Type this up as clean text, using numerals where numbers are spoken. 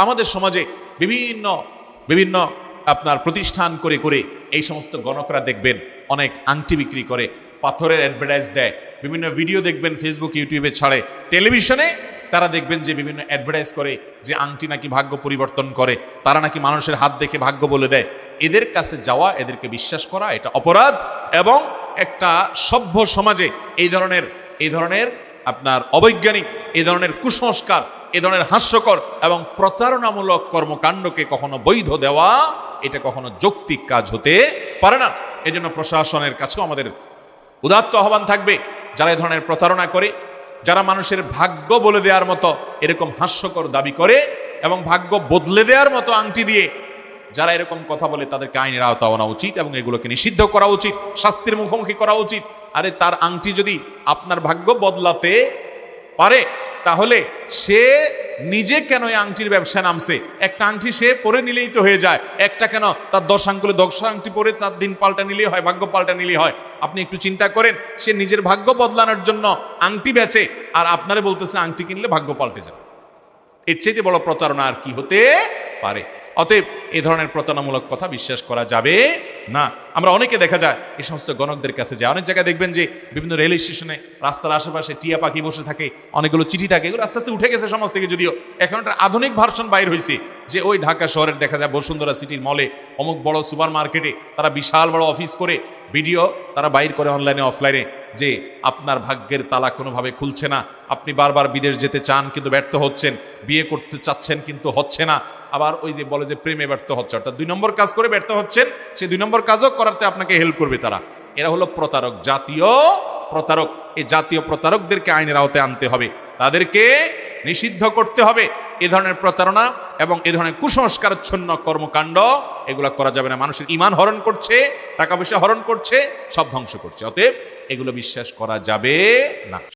আমাদের সমাজে বিভিন্ন বিভিন্ন আপনার প্রতিষ্ঠান করে করে এই সমস্ত গণকরা দেখবেন অনেক আংটি বিক্রি করে, পাথরের অ্যাডভার্টাইজ দেয়, বিভিন্ন ভিডিও দেখবেন ফেসবুক ইউটিউবে ছাড়ে, টেলিভিশনে তারা দেখবেন যে বিভিন্ন অ্যাডভার্টাইজ করে যে আংটি নাকি ভাগ্য পরিবর্তন করে, তারা নাকি মানুষের হাত দেখে ভাগ্য বলে দেয়। এদের কাছে যাওয়া, এদেরকে বিশ্বাস করা এটা অপরাধ, এবং একটা সভ্য সমাজে এই ধরনের আপনার অবৈজ্ঞানিক, এই ধরনের কুসংস্কার, এই ধরনের হাস্যকর এবং প্রতারণামূলক কর্মকাণ্ডকে কখনো বৈধ দেওয়া এটা কখনো যৌক্তিক কাজ হতে পারে না। এজন্য প্রশাসনের কাছেও আমাদের উদাত্ত আহ্বান থাকবে, যারা এই ধরনের প্রতারণা করে, যারা মানুষের ভাগ্য বলে দেওয়ার মতো এরকম হাস্যকর দাবি করে এবং ভাগ্য বদলে দেওয়ার মতো আংটি দিয়ে যারা এরকম কথা বলে, তাদেরকে আইনের আওতায় আনা উচিত এবং এগুলোকে নিষিদ্ধ করা উচিত, শাস্তির মুখোমুখি করা উচিত। আরে তার আংটি যদি আপনার ভাগ্য বদলাতে পারে, তাহলে সে নিজে কেন এই আংটির ব্যবসায় নামছে? একটা আংটি সে পরে নিলেই তো হয়ে যায়, একটা কেন তার 10 আঙ্গুলে 10 আংটি পরে 4 দিন পাল্টা নিলেই হয়, ভাগ্য পাল্টা নিলেই হয়। আপনি একটু চিন্তা করেন, সে নিজের ভাগ্য বদলানোর জন্য আংটি বেচে, আর আপনারে বলতেছে আংটি কিনলে ভাগ্য পাল্টে যাবে। এর চাইতে বড় প্রতারণা আর কি হতে পারে? অতএব এই ধরনের প্রতারণামূলক কথা বিশ্বাস করা যাবে না। আমরা অনেকে দেখা যায় এই সমস্ত গণকদের কাছে যায়, অনেক জায়গায় দেখবেন যে বিভিন্ন রেল স্টেশনে রাস্তার আশেপাশে টিয়া পাখি বসে থাকে, অনেকগুলো চিঠি থাকে, এগুলো আস্তে আস্তে উঠে গেছে সমাজ থেকে, যদিও এখন একটা আধুনিক ভার্সন বাইর হয়েছে যে ওই ঢাকা শহরের দেখা যায় বসুন্ধরা সিটির মলে, অমুক বড় সুপার মার্কেটে তারা বিশাল বড় অফিস করে ভিডিও তারা বাইর করে অনলাইনে অফলাইনে, যে আপনার ভাগ্যের তালা কোনোভাবে খুলছে না, আপনি বারবার বিদেশ যেতে চান কিন্তু ব্যর্থ হচ্ছেন, বিয়ে করতে চাচ্ছেন কিন্তু হচ্ছে না, আবার ওই যে বলে যে প্রেমে ব্যর্থ হচ্ছে, অর্থাৎ 2 নম্বর কাজ করে ব্যর্থ হচ্ছেন, সেই 2 নম্বর কাজও করাতে আপনাকে হেল্প করবে তারা। এরা হলো প্রতারক, জাতীয় প্রতারক। এই জাতীয় প্রতারকদেরকে আইনের আওতায় আনতে হবে, তাদেরকে নিষিদ্ধ করতে হবে। এ ধরনের প্রতারণা এবং এ ধরনের কুসংস্কারচ্ছন্ন কর্মকাণ্ড এগুলো করা যাবে না। মানুষের ঈমান হরণ করছে, টাকা পয়সা হরণ করছে, সব ধ্বংস করছে। অতএব এগুলো বিশ্বাস করা যাবে না।